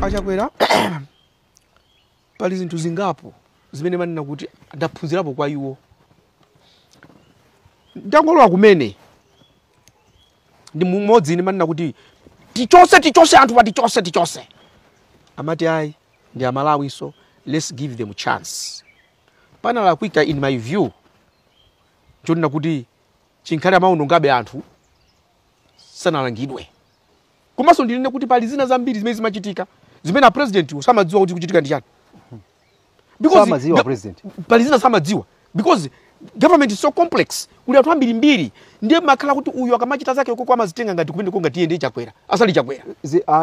achakwera pali zinthu zingapo zimene manena kuti ndaphunzirapo kwa iwo. Ndangolowa kumene ndi mmodzi ine manena kuti tichose anthu patichose. Amati ayi ndi Amalawi, so let's give them a chance. Pana la kuita in my view chonena kuti chinkhale amauno ngabe anthu sanalangidwe. Komanso ndinene kuti pali zina zambiri zimene zimachitika zimene a president samadziwa kuti kuchitika ndi chani. Because samadziwa president pali zina samadziwa because government is so complex. Uli anthu ambiri ndiye makhala kuti uyu akamachita zake uko amazitenga ngati kumene konga tiye ndi chakwera asali chakwera.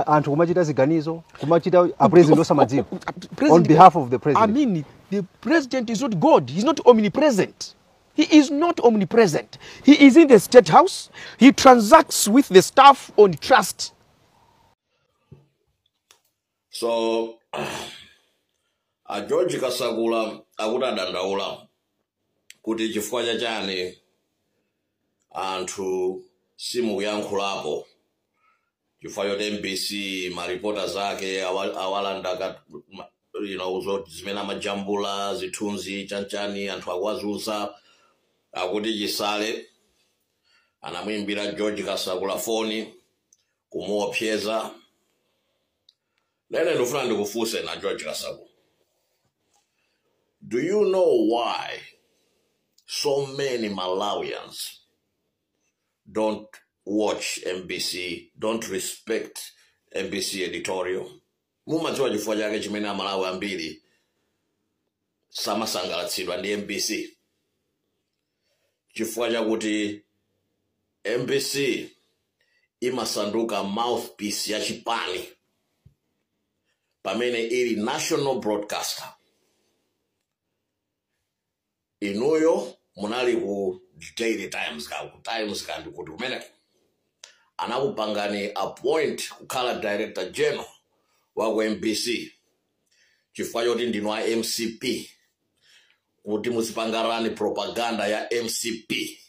Anthu kumachita ziganizo kumachita a president osamadziwa on behalf of the president. I mean, the president is not God. He's not omnipresent. He is not omnipresent. He is in the state house. He transacts with the staff on trust. So, George Kasagula akudadandaula kuti chifukwa chachani anthu simukuyankhulapo chifukwa choti MBC maripota zake awalanda zimene amajambula zithunzi chanchani anthu akwazuza akuti chisale anamuimbira George Kasagula foni kumuopseza. Lene ndofuna ndikufunse na George Kasagula, do you know why so many Malawians don't watch MBC, don't respect MBC editorial? Mumadziwa chifukwa chake chimene Amalawi ambiri samasangalatsidwa ndi MBC. Chifukwa chakuti MBC imasanduka mouthpiece ya chipani pamene ili national broadcaster. Inuyo munali ku Daily Times kandi kuti kumene anakupangani appoint kukhala director general wa ku MBC chifukwa choti ndinu a MCP kuti muzipangarani propaganda ya MCP.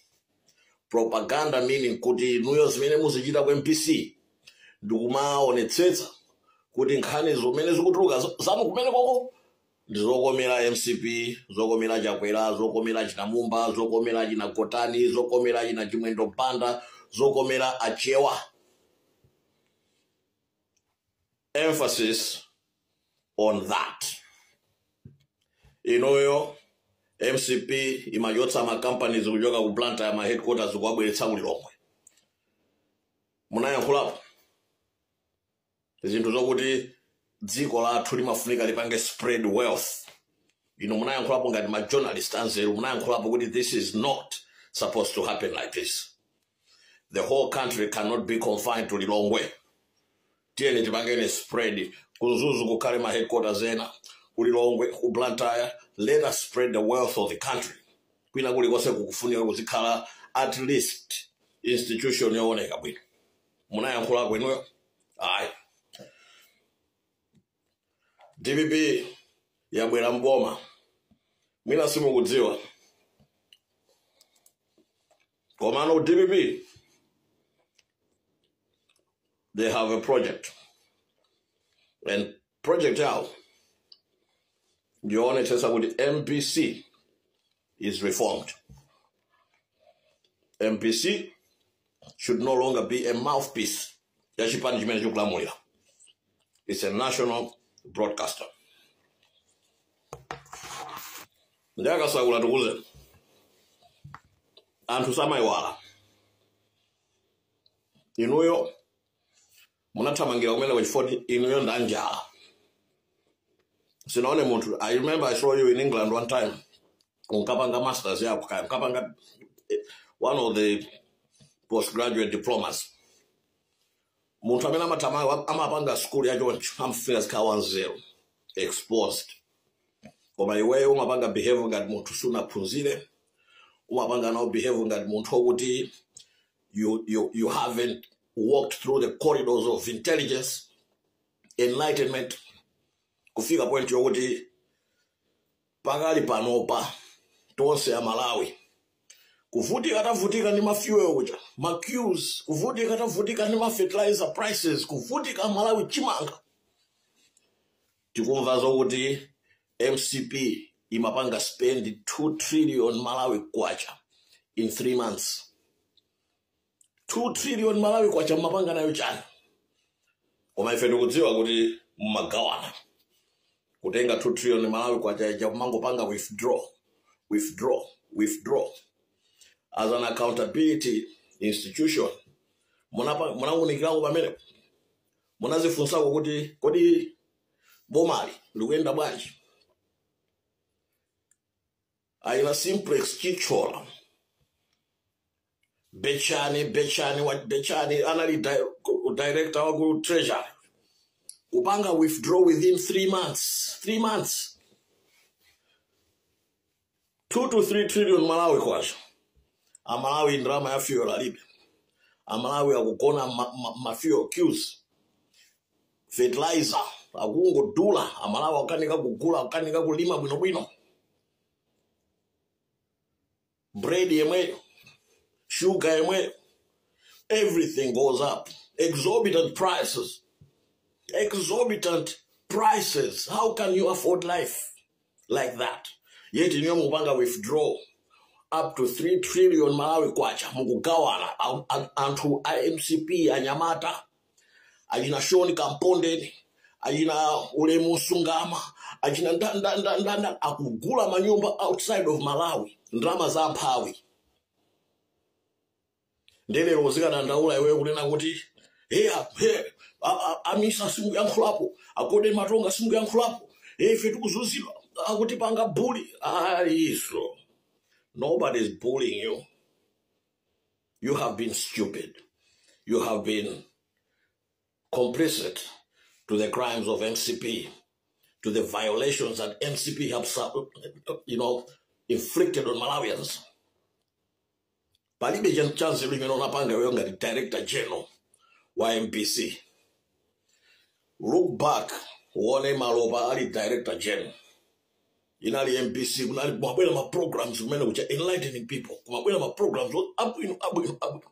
Propaganda meaning kuti inuyo zimene muzichita ku MBC ndikumaonetsetsa kuti nkhani zomene zikutuluka zanu kumene koko ndizokomera MCP, zokomera Chakwera, zokomera Chinamumba, zokomera Chinagotani, zokomera China Chimwendo Mpanda, zokomera Achewa. Emphasis on that. Inoyo MCP imajotsa ma companies kujoka ku planta ya ma headquarters kuwabweretsa kulilongwe. Munayankhulapo zinthu zokuti dziko lathu limafunika lipange spread wealth. Munayankhulapo ngati ma journalist anzeru, munayankhulapo kuti this is not supposed to happen like this. The whole country cannot be confined to Lilongwe. Tiyeni tipangeni spread kuzuzu kukhale ma headquarters ena kulilongwe ku Blantyre. Let us spread the wealth of the country. Kwina kulikonse kukufunika kuzikhala at least institution yooneka bwino. Munayankhulapo inuyo? Ayi. DPP yabwera mboma. Mina simukudziwa. Komano DPP, they have a project. And project yao ndionetesa kuti MBC is reformed. MBC should no longer be a mouthpiece ya chipani chimene chikulamulira. It's a national broadcaster. Ndaka sagula tukuze anthu samaiwala inuyo munathamangira kumene kwachifoti inuyo ndanjala. Sinaone munthu. I remember I saw you in England one time unkapanga masters yako kaya unkapanga one of the postgraduate diplomas. Munthu amene amapanga school ya choncho amfika zikhala 1-0 exposed. Koma iwewe umapanga behave ngati munthu sunaphunzire, umapanga nawo behave ngati munthu wokuti you haven't walked through the corridors of intelligence, enlightenment, kufika point yokuti pakali panopa tonse ya Malawi kuvutika tavutika ni mafuel kucha maqueues, kuvutika tavutika ni fertilizer prices, kuvutika Malawi chimanga. tikumva zokuti MCP imapanga spend 2 trillion Malawi kwacha in 3 months. 2 trillion Malawi kwacha mapanga nayo chani. Koma ife ndikudziwa kuti mmagawana. Kutenga 2 trillion Malawi kwacha ya kumango panga withdraw. As an accountability institution, munangunikirako pamene munazifunsako kuti kodi bomali likuyenda bwanji. Aina Simplex Chichola Bechani anali director wa treasury kupanga withdraw within 3 months. 3 months. 2 to 3 trillion Malawi kwacha. Amalawi ndrama ya fuel alibe. Amalawi akugona fuel queues. Fertilizer akungo dula. Amalawi akanika kugula, akanika kulima bwino. Bread yemwe, sugar yemwe, everything goes up. Exorbitant prices. How can you afford life like that? Yet in your mupanga withdraw up to 3 trillion Malawi kwacha mukugawana antu IMCP anyamata ajina Shoni Kampondeni ajina Ulemu Sungama ajina ndanda akugula manyumba outside of Malawi ndrama za mphawi ndele rozika nandaula iwewe kunena kuti amisa simu yankhulapo akode matonga simu yankhulapo ife tikuzuzidwa akuti panga bully iso. Nobody's bullying you. You have been stupid. You have been complicit to the crimes of MCP, to the violations that MCP have, inflicted on Malawians. Palibe chance napanga wewe the Director General wa MPC. Look back, uone Maloba ali Director General. Inali MPC, kumabwela ma programs kumene kucha enlightening people. Kumabwela ma programs abu.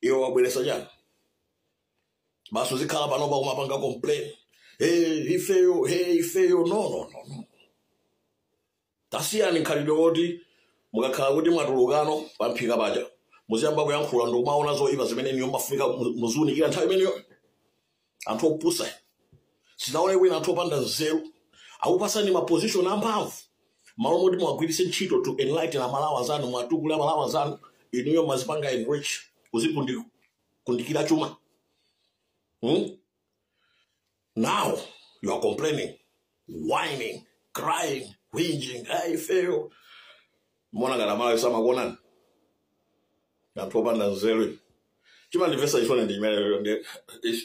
Iyo wabwelesa jana. Basu zikhala panoba kumapanga complain. He fail. No. Tasiyani nkhalidwe kuti mukakhala kuti mwatulukano pamphika paja. Muziyamba kuyankhula ndo maona zoyipa zimene niyo mafika muzunikira nthawi imeneyo. Anthu opusa. Sinaone wina anthu opanda nzeru. Awupasani ma position amphamvu. Malo moti mwagwiritse ntchito to enlighten amalawa zanu mwatukula amalawa zanu inuyo mazipanga enrich kundikira chuma. Now you are complaining, whining, crying, whinging. I fail. Mwana ngana malawi sama kuonani. Yapopanda nzeru. Chima ndivesa ifone ndimele.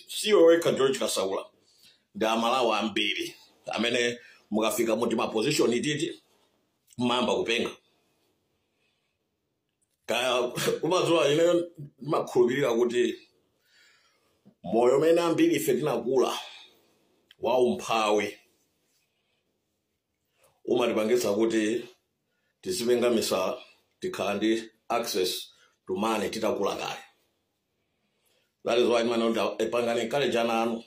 Siyo weka George Kasaula. Nda amalawa ambiri. Amene mukafika muti ma position ititi mamba kupenga kaya kumazuwa ine makhulupirira kuti moyo mene ambiri ife tinakula wa umphawi umatipangitsa kuti tisipengamisa tikhala ndi access to money titakula kale. That is why manonda epangani kale jana anu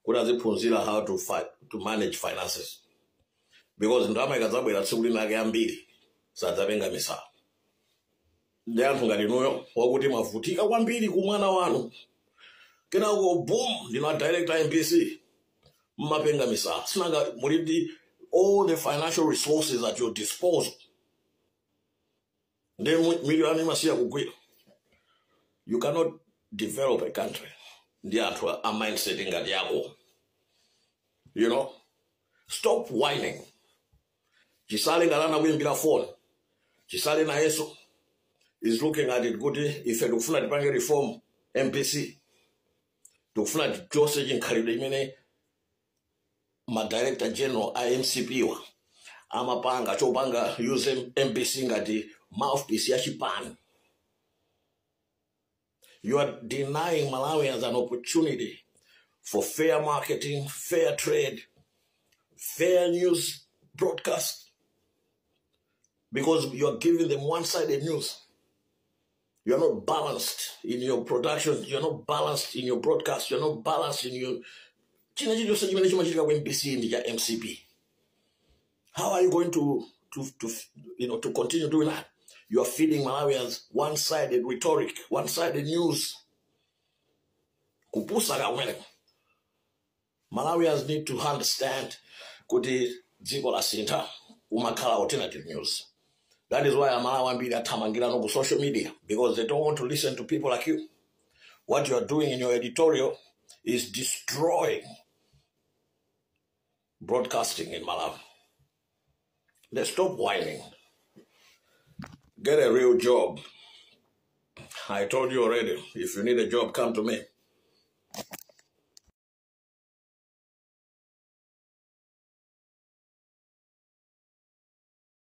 kuti aziphunzira how to manage finances. Because ndrama ikadzabwera tsiku linake ambiri sadzapengamisa. Ndi anthu ngati inuyo wakuti mavutika kwambiri kumwana wanu. Kenako boom, ndino director MPC. Mmapengamisa. Sinanga mulidi all the financial resources at your disposal. Ndi milioni masiya kugwira. You cannot develop a country. Ndi anthu a mindset ngati yako. You know? Stop whining. Chisale ngalana kuimbira phone. Chisale na Yesu is looking at it good if you tukufuna tipange reform MPC. Tukufuna Joseph Nkhalidwe imene ma Director General IMCP wa amapanga chopanga use MPC ngati mouthpiece ya chipani. You are denying Malawians an opportunity for fair marketing, fair trade, fair news broadcast. Because you are giving them one-sided news. You are not balanced in your production. You are not balanced in your broadcast. You are not balanced in your china chicho chimene chimachitika ku MBC ndi cha MCP. How are you going to continue doing that? You are feeding Malawians one-sided rhetoric, one-sided news. Kupusa kamwene. Malawians need to understand kuti dziko la sintha umakhala alternative news. That is why Malawi ambiri athamangira no ku social media, because they don't want to listen to people like you. What you are doing in your editorial is destroying broadcasting in Malawi. Let's stop whining. Get a real job. I told you already, if you need a job, come to me.